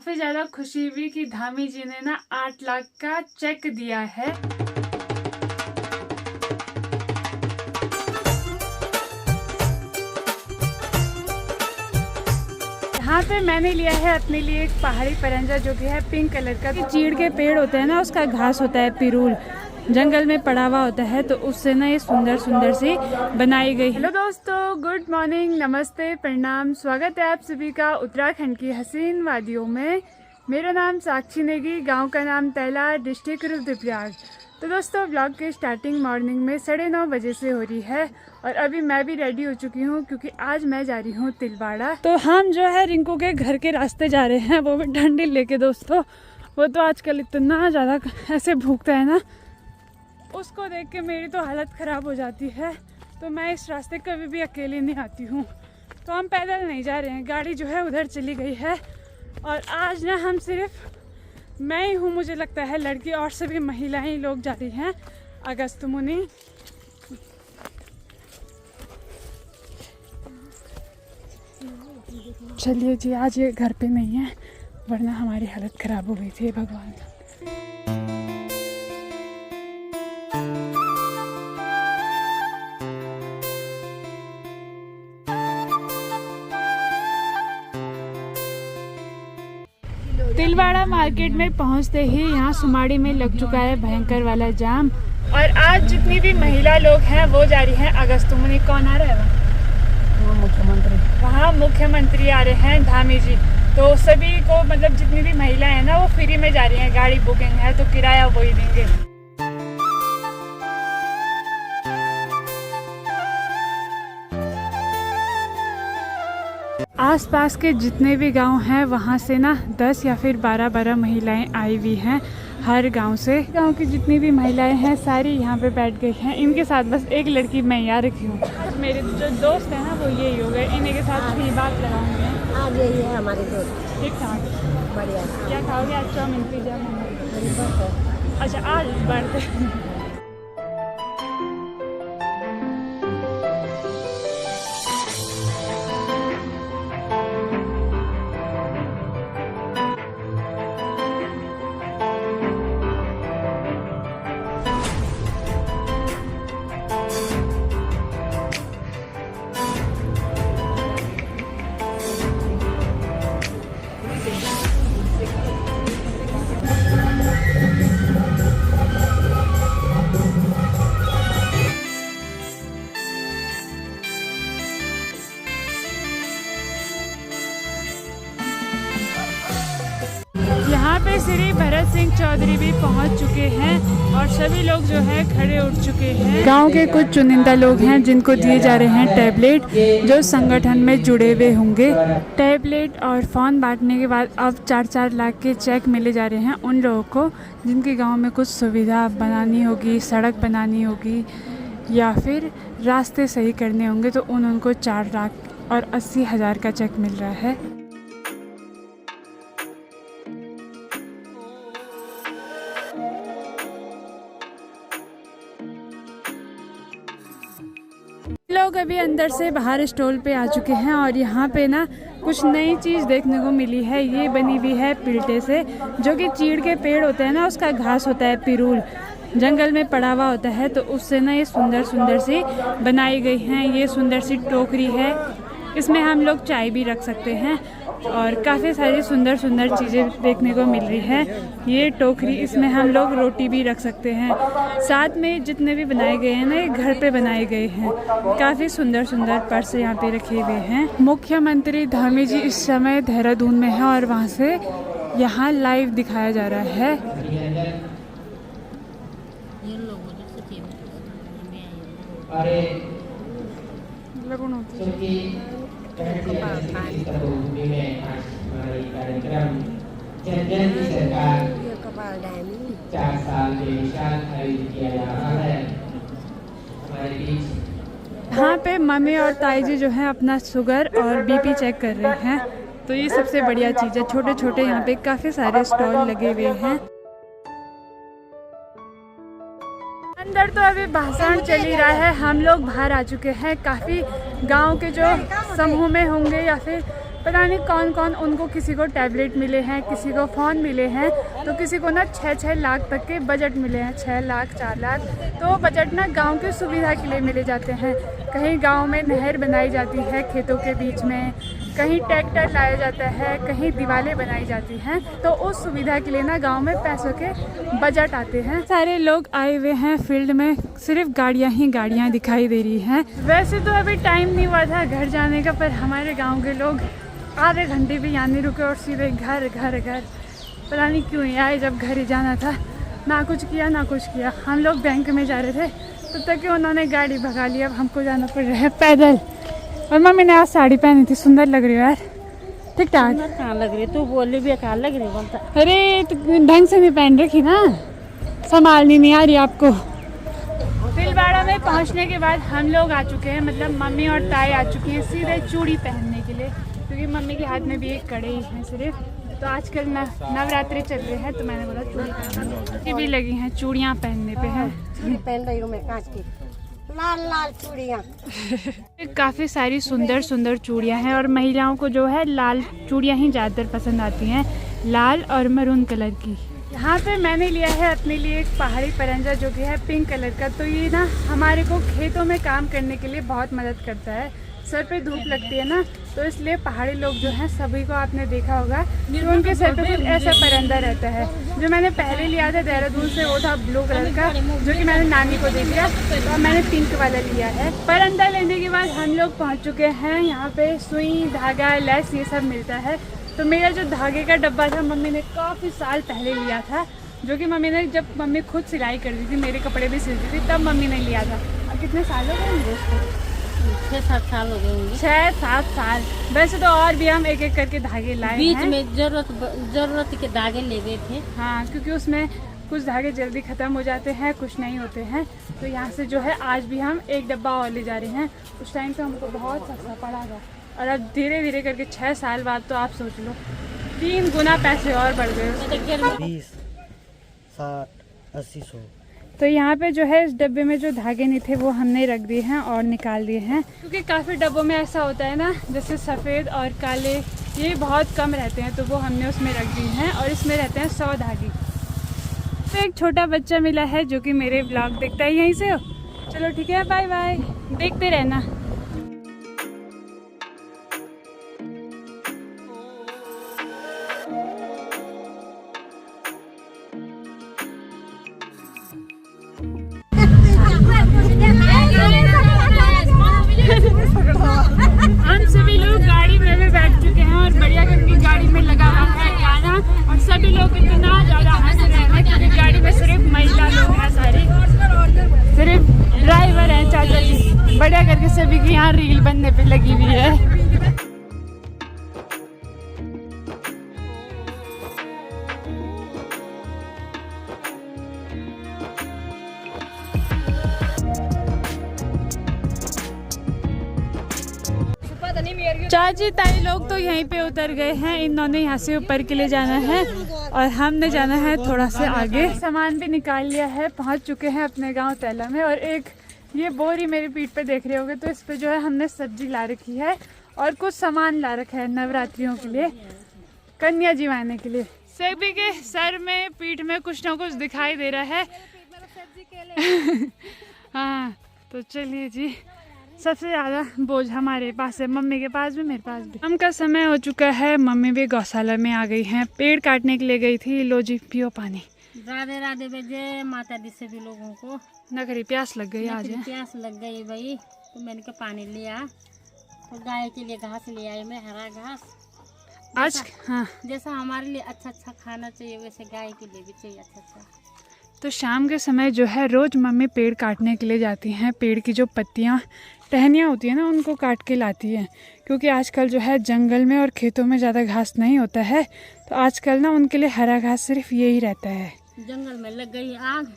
काफ़ी ज़्यादा खुशी हुई कि धामी जी ने ना 8 लाख का चेक दिया है। यहाँ पे मैंने लिया है अपने लिए एक पहाड़ी परंजा जो कि है पिंक कलर का। चीड़ के पेड़ होते हैं ना, उसका घास होता है पिरूल, जंगल में पड़ा हुआ होता है, तो उससे ना ये सुंदर सुंदर सी बनाई गई। हेलो दोस्तों, गुड मॉर्निंग, नमस्ते, प्रणाम। स्वागत है आप सभी का उत्तराखंड की हसीन वादियों में। मेरा नाम साक्षी नेगी, गांव का नाम तैला, डिस्ट्रिक्ट रुद्रप्रयाग। तो दोस्तों ब्लॉग की स्टार्टिंग मॉर्निंग में 9:30 बजे से हो रही है और अभी मैं भी रेडी हो चुकी हूँ क्योंकि आज मैं जा रही हूँ तिलवाड़ा। तो हम जो है रिंकू के घर के रास्ते जा रहे हैं, वो भी डंडी लेके। दोस्तों वो तो आजकल इतना ज़्यादा ऐसे भूखता है ना, उसको देख के मेरी तो हालत ख़राब हो जाती है। तो मैं इस रास्ते कभी भी अकेले नहीं आती हूँ। तो हम पैदल नहीं जा रहे हैं, गाड़ी जो है उधर चली गई है। और आज ना हम सिर्फ मैं ही हूँ, मुझे लगता है, लड़की, और सभी महिलाएं लोग जा रही हैं अगस्त मुनि। चलिए जी, आज ये घर पे नहीं है, वरना हमारी हालत ख़राब हो गई थी। भगवान तिलवाड़ा मार्केट में पहुंचते ही यहाँ सुमाड़ी में लग चुका है भयंकर वाला जाम। और आज जितनी भी महिला लोग हैं वो जा रही हैं अगस्त मुनि। कौन आ रहा है वहाँ मुख्यमंत्री आ रहे हैं, धामी जी। तो सभी को, मतलब जितनी भी महिला है ना, वो फ्री में जा रही हैं, गाड़ी बुकिंग है तो किराया वही देंगे। आसपास के जितने भी गांव हैं वहां से ना 10 या फिर 12 महिलाएं आई हुई हैं हर गांव से। गांव की जितनी भी महिलाएं हैं सारी यहाँ पे बैठ गई हैं। इनके साथ बस एक लड़की मैं यहाँ रखी हूँ। मेरे जो दोस्त हैं ना वो यही हो गए, इन्हीं के साथ भी बात लगाऊंगी। आज यही है हमारे दोस्त। ठीक ठाक, बढ़िया। क्या खाओगे आज? Chowmein, pizza, momo. अच्छा, आज बर्थडे। यहाँ पे श्री भरत सिंह चौधरी भी पहुँच चुके हैं और सभी लोग जो है खड़े उठ चुके हैं। गांव के कुछ चुनिंदा लोग हैं जिनको दिए जा रहे हैं टैबलेट, जो संगठन में जुड़े हुए होंगे। टैबलेट और फ़ोन बांटने के बाद अब 4-4 लाख के चेक मिले जा रहे हैं उन लोगों को जिनके गाँव में कुछ सुविधा बनानी होगी, सड़क बनानी होगी या फिर रास्ते सही करने होंगे, तो उनको 4 लाख और 80,000 का चेक मिल रहा है। लोग अभी अंदर से बाहर स्टॉल पे आ चुके हैं और यहाँ पे ना कुछ नई चीज़ देखने को मिली है। ये बनी हुई है पिल्टे से, जो कि चीड़ के पेड़ होते हैं ना, उसका घास होता है पिरूल, जंगल में पड़ा हुआ होता है, तो उससे ना ये सुंदर सुंदर सी बनाई गई हैं। ये सुंदर सी टोकरी है, इसमें हम लोग चाय भी रख सकते हैं और काफ़ी सारी सुंदर सुंदर चीज़ें देखने को मिल रही है। ये टोकरी, इसमें हम लोग रोटी भी रख सकते हैं। साथ में जितने भी बनाए गए हैं ना, ये घर पे बनाए गए हैं। काफ़ी सुंदर सुंदर पर्स यहाँ पे रखे हुए हैं। मुख्यमंत्री धामी जी इस समय देहरादून में है और वहाँ से यहाँ लाइव दिखाया जा रहा है। यहाँ पे मम्मी और ताई जी जो है अपना शुगर और बीपी चेक कर रहे हैं, तो ये सबसे बढ़िया चीज़ है। छोटे छोटे यहाँ पे काफ़ी सारे स्टॉल लगे हुए हैं। अंदर तो अभी भाषण चल ही रहा है, हम लोग बाहर आ चुके हैं। काफ़ी गांव के जो समूह में होंगे या फिर पता नहीं कौन कौन, उनको किसी को टैबलेट मिले हैं, किसी को फ़ोन मिले हैं, तो किसी को ना 6-6 लाख तक के बजट मिले हैं, 6 लाख 4 लाख। तो बजट ना गांव की सुविधा के लिए मिले जाते हैं। कहीं गांव में नहर बनाई जाती है खेतों के बीच में, कहीं ट्रैक्टर लाया जाता है, कहीं दीवारें बनाई जाती हैं, तो उस सुविधा के लिए ना गांव में पैसों के बजट आते हैं। सारे लोग आए हुए हैं फील्ड में, सिर्फ गाड़ियां ही गाड़ियां दिखाई दे रही हैं। वैसे तो अभी टाइम नहीं हुआ था घर जाने का, पर हमारे गाँव के लोग आधे घंटे भी यहाँ नहीं रुके और सीधे घर घर घर। पता नहीं क्यों ही आए, जब घर ही जाना था। ना कुछ किया ना कुछ किया। हम लोग बैंक में जा रहे थे तब तक कि उन्होंने गाड़ी भगा ली। अब हमको जाना पड़ रहा है पैदल। और मम्मी ने आज साड़ी पहनी थी, सुंदर लग रही है यार, ठीक ठाक। कहाँ लग रही, तू बोली भी कहाँ लग रही बोलता। अरे तो ढंग से नहीं पहन रखी ना, संभालनी नहीं आ रही आपको। तिलवाड़ा में पहुंचने के बाद हम लोग आ चुके हैं, मतलब मम्मी और ताई आ चुकी हैं सीधे चूड़ी पहनने के लिए, क्योंकि मम्मी के हाथ में भी एक कड़े ही है सिर्फ। तो आजकल नवरात्रि चल रहे हैं, तो मैंने बोला चूड़ी पहनने भी लगी हैं, चूड़ियाँ पहनने पे है। चूड़ी पहन रही हूँ मैं कांच की, लाल लाल चूड़ियाँ। काफ़ी सारी सुंदर सुंदर चूड़ियाँ हैं और महिलाओं को जो है लाल चूड़ियाँ ही ज़्यादातर पसंद आती हैं, लाल और मैरून कलर की। यहाँ पे मैंने लिया है अपने लिए एक पहाड़ी परंजा जो कि है पिंक कलर का। तो ये ना हमारे को खेतों में काम करने के लिए बहुत मदद करता है। सर पे धूप लगती है ना, तो इसलिए पहाड़ी लोग जो हैं, सभी को आपने देखा होगा कि उनके सर पे कुछ ऐसा परंदा रहता है। जो मैंने पहले लिया था देहरादून से, वो था ब्लू कलर का, जो कि मैंने नानी को दे दिया। तो अब मैंने पिंक वाला लिया है। परंदा लेने के बाद हम लोग पहुँच चुके हैं। यहाँ पे सुई, धागा, लेस ये सब मिलता है। तो मेरा जो धागे का डब्बा था, मम्मी ने काफ़ी साल पहले लिया था, जो कि मम्मी ने, जब मम्मी खुद सिलाई करती थी, मेरे कपड़े भी सिलती थी, तब मम्मी ने लिया था। अब कितने साल हो गए मुझे उसको? 6-7 साल हो गए होंगे। 6-7 साल। वैसे तो और भी हम एक एक करके धागे लाए बीच हैं। में जरूरत के धागे ले गए थे। हाँ, क्योंकि उसमें कुछ धागे जल्दी ख़त्म हो जाते हैं, कुछ नहीं होते हैं। तो यहाँ से जो है आज भी हम एक डब्बा और ले जा रहे हैं। उस टाइम तो हमको बहुत सस्ता पड़ा था, और अब धीरे धीरे करके 6 साल बाद तो आप सोच लो 3 गुना पैसे और बढ़ गए। 20, 60, 80, 100। तो यहाँ पे जो है इस डब्बे में जो धागे नहीं थे वो हमने रख दिए हैं और निकाल दिए हैं, क्योंकि काफ़ी डब्बों में ऐसा होता है ना, जैसे सफ़ेद और काले ये बहुत कम रहते हैं, तो वो हमने उसमें रख दिए हैं। और इसमें रहते हैं 100 धागे। तो एक छोटा बच्चा मिला है जो कि मेरे ब्लॉग देखता है यहीं से हो। चलो ठीक है, बाय बाय, देखते रहना। हम सभी लोग गाड़ी में भी बैठ चुके हैं और बढ़िया करके गाड़ी में लगा हुआ है गाना, और सभी लोग इतना ज़्यादा हंस रहे हैं क्योंकि गाड़ी में सिर्फ महिला लोग हैं, सारी सिर्फ ड्राइवर हैं, चाचा जी। बढ़िया करके सभी की यहाँ रील बनने पे लगी हुई है। चाची ताई लोग तो यहीं पे उतर गए हैं, इन्होंने यहाँ से ऊपर के लिए जाना है और हमने जाना है थोड़ा से आगे। सामान भी निकाल लिया है, पहुँच चुके हैं अपने गांव तैला में। और एक ये बोरी मेरी पीठ पे देख रहे होगे, तो इस पे जो है हमने सब्जी ला रखी है और कुछ सामान ला रखा है नवरात्रियों के लिए, कन्या जीवाने के लिए। सभी के सर में, पीठ में कुछ ना कुछ दिखाई दे रहा है। हाँ, तो चलिए जी, सबसे ज़्यादा बोझ हमारे पास है, मम्मी के पास भी, मेरे पास भी। शाम का समय हो चुका है, मम्मी भी गौशाला में आ गई हैं, पेड़ काटने के लिए गई थी। लो जी, पियो पानी। राधे राधे बजे माता दी सभी लोगों को। नखरी प्यास लग गई आज। प्यास लग गई भाई, तो मैंने कहा पानी लिया, तो गाय के लिए घास ले आई मैं, हरा घास आज। हाँ, जैसा हमारे लिए अच्छा अच्छा खाना चाहिए, वैसे गाय के लिए भी चाहिए अच्छा अच्छा। तो शाम के समय जो है रोज़ मम्मी पेड़ काटने के लिए जाती हैं। पेड़ की जो पत्तियाँ, टहनियाँ होती है ना, उनको काट के लाती हैं, क्योंकि आजकल जो है जंगल में और खेतों में ज़्यादा घास नहीं होता है, तो आजकल ना उनके लिए हरा घास सिर्फ यही रहता है। जंगल में लग गई आग,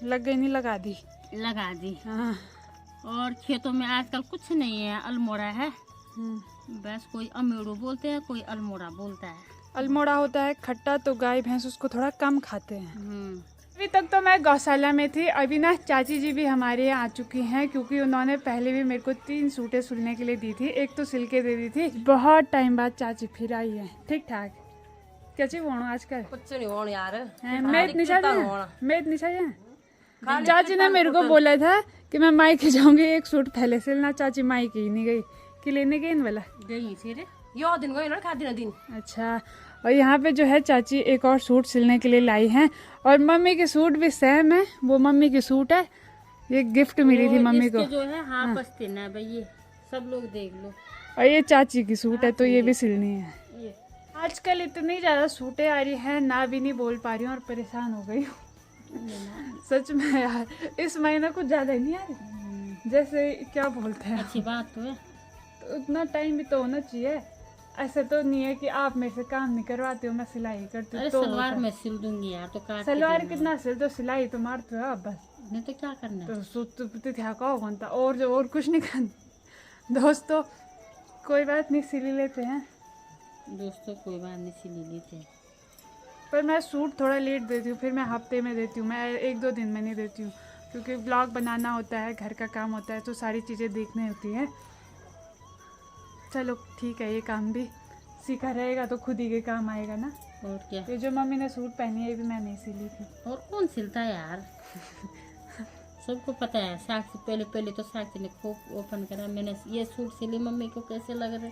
लग गई नहीं, लगा दी। लगा दी। हाँ, और खेतों में आजकल कुछ नहीं है, अल्मोड़ा है बस। कोई अमेड़ो बोलते हैं, कोई अल्मोड़ा बोलता है। अल्मोड़ा होता है खट्टा, तो गाय भैंस उसको थोड़ा कम खाते हैं। अभी तक तो मैं गौशाला में थी। अभी ना चाची जी भी हमारे यहाँ आ चुकी हैं, क्योंकि उन्होंने पहले भी मेरे को 3 सूटें सिलने के लिए दी थी। एक तो सिल के दे दी थी। बहुत टाइम बाद चाची फिर आई है। ठीक ठाक कैसे बोणो आजकल? कुछ नहीं होने यार। मैं इतनी चाहिए। चाची ने मेरे को बोला था कि मैं मायके जाऊंगी, एक सूट पहले सिलना। चाची मायके ही नहीं गई कि लेने गई इन वाला गई फिर यो दिन गई ना खा दिन। अच्छा, और यहाँ पे जो है चाची एक और सूट सिलने के लिए लाई हैं, और मम्मी के सूट भी सेम है। वो मम्मी की सूट है, ये गिफ्ट मिली थी मम्मी को। जो है हाँ बसते ना भाई, ये सब लोग देख लो। और ये चाची की सूट है, तो ये भी सिलनी है। ये आजकल इतनी ज़्यादा सूटें आ रही हैं, ना भी नहीं बोल पा रही हूँ और परेशान हो गई हूँ सच में यार। इस महीने कुछ ज़्यादा नहीं आ रही, जैसे क्या बोलते हैं। अच्छी बात तो है। तो उतना टाइम भी तो होना चाहिए। ऐसा तो नहीं है कि आप मेरे से काम नहीं करवाते हो, मैं सिलाई करती हूँ। अरे तो सलवार में सिल दूंगी यार, तो काट के सलवार देना। कितना सिल, तो सिलाई तो मारते हो आप बस। नहीं तो क्या करना है? तो सूट तो क्या कहो और कुछ नहीं करना। दोस्तों कोई बात नहीं, सिली लेते हैं। दोस्तों कोई बात नहीं, सिली लेते हैं। पर मैं सूट थोड़ा लेट देती हूँ, फिर मैं हफ्ते में देती हूँ। मैं 1-2 दिन में नहीं देती हूँ, क्योंकि ब्लॉग बनाना होता है, घर का काम होता है, तो सारी चीज़ें देखनी होती हैं। चलो ठीक है, ये काम भी सीखा रहेगा तो खुद ही के काम आएगा ना। और क्या? ये जो मम्मी ने सूट पहनी है, ये भी मैंने सिली थी। और कौन सिलता है यार? सबको पता है। साक्षी पहले तो साक्षी ने खूब ओपन करा, मैंने ये सूट सिली, मम्मी को कैसे लग रहे।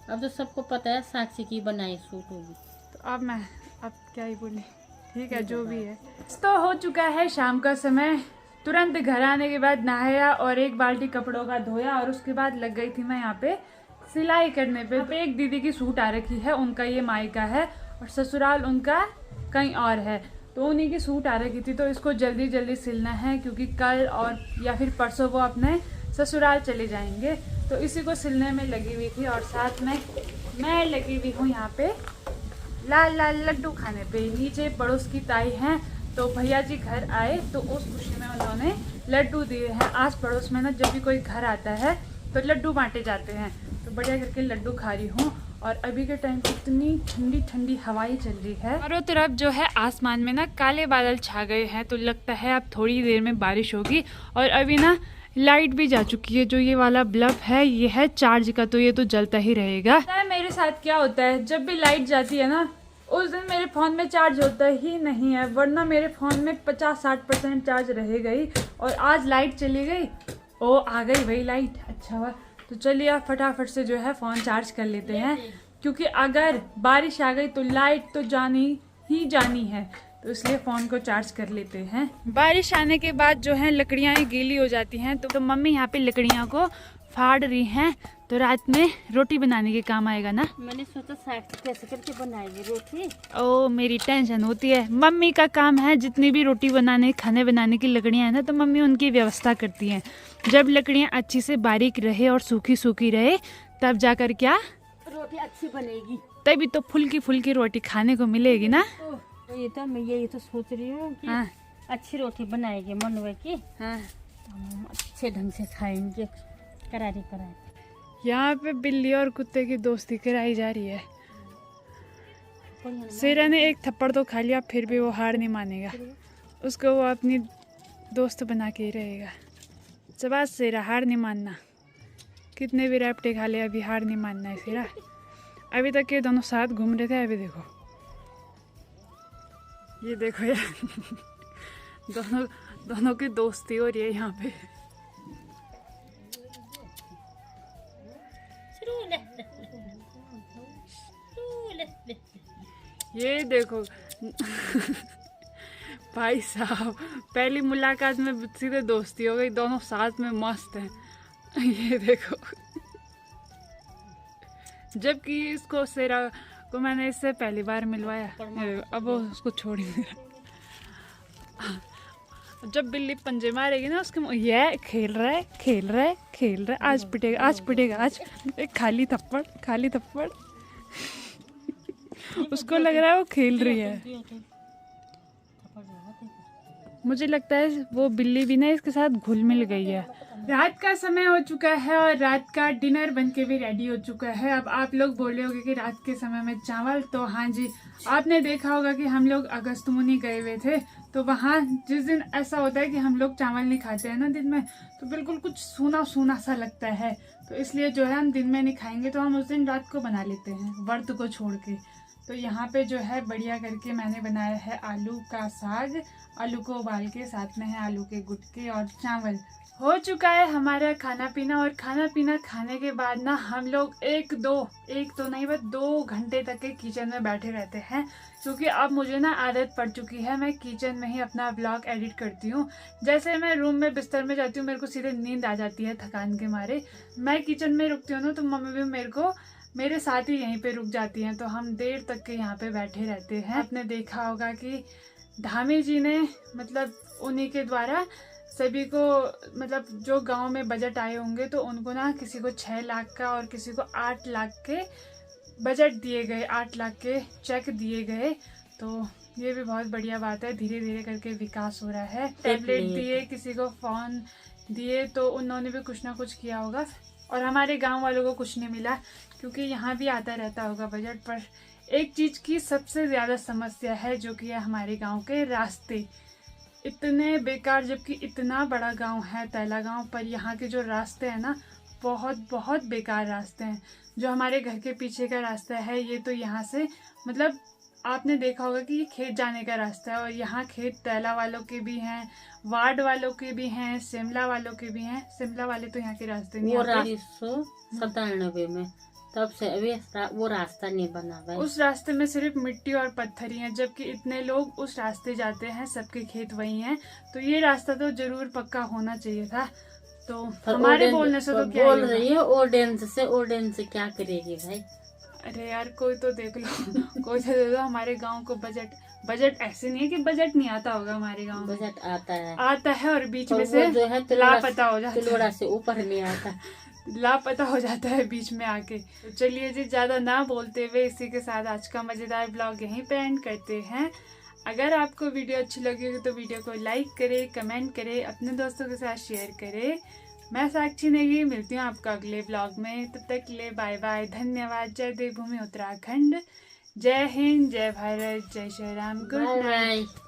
अब तो सबको पता है साक्षी की बनाई सूट होगी। तो अब क्या ही बोली। ठीक है, जो भी है। तो हो चुका है शाम का समय। तुरंत घर आने के बाद नहाया और एक बाल्टी कपड़ों का धोया, और उसके बाद लग गई थी मैं यहाँ पे सिलाई करने पे। तो एक दीदी की सूट आ रखी है, उनका ये मायका है और ससुराल उनका कहीं और है, तो उन्हीं की सूट आ रखी थी। तो इसको जल्दी जल्दी सिलना है, क्योंकि कल और या फिर परसों वो अपने ससुराल चले जाएंगे। तो इसी को सिलने में लगी हुई थी, और साथ में मैं लगी हुई हूँ यहाँ पे लाल लाल लड्डू खाने पे। नीचे पड़ोस की ताई हैं, तो भैया जी घर आए तो उस खुशी में उन्होंने लड्डू दिए हैं। आस पड़ोस में ना जब भी कोई घर आता है तो लड्डू बांटे जाते हैं, तो बढ़िया करके लड्डू खा रही हूँ। और अभी के टाइम पे इतनी ठंडी ठंडी हवाएं चल रही है। चारों तरफ जो है आसमान में ना काले बादल छा गए हैं, तो लगता है अब थोड़ी देर में बारिश होगी। और अभी ना लाइट भी जा चुकी है। जो ये वाला बल्ब है, ये है चार्ज का, तो ये तो जलता ही रहेगा। मेरे साथ क्या होता है, जब भी लाइट जाती है ना, उस दिन मेरे फ़ोन में चार्ज होता ही नहीं है, वरना मेरे फ़ोन में 50-60% चार्ज रहेगा ही। और आज लाइट चली गई, ओ आ गई भाई लाइट, अच्छा हुआ। तो चलिए आप फटाफट से जो है फ़ोन चार्ज कर लेते हैं, क्योंकि अगर बारिश आ गई तो लाइट तो जानी ही जानी है, तो इसलिए फ़ोन को चार्ज कर लेते हैं। बारिश आने के बाद जो है लकड़ियाँ गीली हो जाती हैं, तो मम्मी यहाँ पे लकड़ियाँ को फाड़ रही हैं, तो रात में रोटी बनाने के काम आएगा ना। मैंने सोचा साक्षी कैसे करके बनाएगी रोटी। ओ मेरी टेंशन होती है। मम्मी का काम है, जितनी भी रोटी बनाने खाने बनाने की लकड़ियाँ हैं ना, तो मम्मी उनकी व्यवस्था करती हैं। जब लकड़ियाँ अच्छी से बारीक रहे और सूखी सूखी रहे, तब जाकर क्या रोटी अच्छी बनेगी, तभी तो फुल्की फुल्की रोटी खाने को मिलेगी ना। तो ये तो मैं यही तो सोच रही हूँ कि हाँ अच्छी रोटी बनाएगी मनुआ की, हाँ। तो हम अच्छे ढंग से खाएंगे, करारी करारी। यहाँ पे बिल्ली और कुत्ते की दोस्ती कराई जा रही है। शेरा ने एक थप्पड़ तो खा लिया, फिर भी वो हार नहीं मानेगा, उसको वो अपनी दोस्त बना के ही रहेगा। शाबाश शेरा, हार नहीं मानना। कितने भी रैपटे खा ले, अभी हार नहीं मानना है शेरा। अभी तक ये दोनों साथ घूम रहे थे, अभी देखो ये देखो यार दोनों की दोस्ती हो रही है यहाँ पे। ये देखो भाई साहब, पहली मुलाकात में सीधे दोस्ती हो गई, दोनों साथ में मस्त हैं। ये देखो, जबकि इसको शेरा को मैंने इससे पहली बार मिलवाया, अब वो उसको छोड़ ही नहीं रहा। जब बिल्ली पंजे मारेगी ना उसके, ये खेल रहा है, आज पिटेगा आज। एक खाली थप्पड़ उसको लग रहा है वो खेल रही है। मुझे लगता है वो बिल्ली भी ना इसके साथ घुल मिल गई है। रात का समय हो चुका है और रात का डिनर बनके भी रेडी हो चुका है। अब आप लोग बोल रहे होगे कि रात के समय में चावल, तो हाँ जी, आपने देखा होगा कि हम लोग अगस्त्यमुनि गए हुए थे, तो वहाँ जिस दिन ऐसा होता है कि हम लोग चावल नहीं खाते हैं ना दिन में, तो बिल्कुल कुछ सूना सूना सा लगता है, तो इसलिए जो है हम दिन में नहीं खाएंगे, तो हम उस दिन रात को बना लेते हैं व्रत को छोड़ के। तो यहाँ पे जो है बढ़िया करके मैंने बनाया है आलू का साग, आलू को उबाल के, साथ में है आलू के गुटके और चावल। हो चुका है हमारा खाना पीना, और खाना पीना खाने के बाद ना हम लोग एक तो नहीं बस 2 घंटे तक के किचन में बैठे रहते हैं, क्योंकि अब मुझे ना आदत पड़ चुकी है, मैं किचन में ही अपना व्लॉग एडिट करती हूँ। जैसे मैं रूम में बिस्तर में जाती हूँ, मेरे को सीधे नींद आ जाती है थकान के मारे, मैं किचन में रुकती हूँ ना, तो मम्मी भी मेरे साथ ही यहीं पे रुक जाती हैं, तो हम देर तक के यहाँ पे बैठे रहते हैं। आपने देखा होगा कि धामी जी ने मतलब उन्हीं के द्वारा सभी को, मतलब जो गांव में बजट आए होंगे, तो उनको ना किसी को 6 लाख का और किसी को 8 लाख के बजट दिए गए, 8 लाख के चेक दिए गए। तो ये भी बहुत बढ़िया बात है, धीरे धीरे करके विकास हो रहा है। टैबलेट दिए, किसी को फ़ोन दिए, तो उन्होंने भी कुछ ना कुछ किया होगा, और हमारे गांव वालों को कुछ नहीं मिला, क्योंकि यहाँ भी आता रहता होगा बजट। पर एक चीज़ की सबसे ज़्यादा समस्या है, जो कि है हमारे गांव के रास्ते इतने बेकार, जबकि इतना बड़ा गांव है तैला गांव, पर यहाँ के जो रास्ते हैं ना, बहुत बहुत बेकार रास्ते हैं। जो हमारे घर के पीछे का रास्ता है, ये तो यहाँ से मतलब आपने देखा होगा कि ये खेत जाने का रास्ता है, और यहाँ खेत तैला वालों के भी हैं, वार्ड वालों के भी हैं, शिमला वालों के भी हैं। शिमला वाले तो यहाँ के रास्ते नहीं आते। 1997 में तब से अभी वो रास्ता नहीं बना हुआ है। उस रास्ते में सिर्फ मिट्टी और पत्थर ही हैं, जबकि इतने लोग उस रास्ते जाते हैं, सबके खेत वही हैं। तो ये रास्ता तो जरूर पक्का होना चाहिए था। तो हमारे बोलने से तो क्या बोल रही है ऑर्डिनेंस से क्या करेगी भाई? अरे यार कोई तो देख लो, कोई तो दे दो हमारे गांव को बजट ऐसे नहीं है कि बजट नहीं आता होगा, हमारे गांव में बजट आता है और बीच में से जो है लापता हो जाता है, से ऊपर नहीं आता, लापता हो जाता है बीच में आके। तो चलिए जी, ज्यादा ना बोलते हुए इसी के साथ आज का मजेदार ब्लॉग यहीं पे एंड करते हैं। अगर आपको वीडियो अच्छी लगी हो तो वीडियो को लाइक करे, कमेंट करे, अपने दोस्तों के साथ शेयर करे। मैं साक्षी नेगी, मिलती हूँ आपका अगले ब्लॉग में। तब तक के लिए बाय बाय, धन्यवाद। जय देवभूमि उत्तराखंड, जय हिंद, जय भारत, जय श्री राम, गुड नाइट।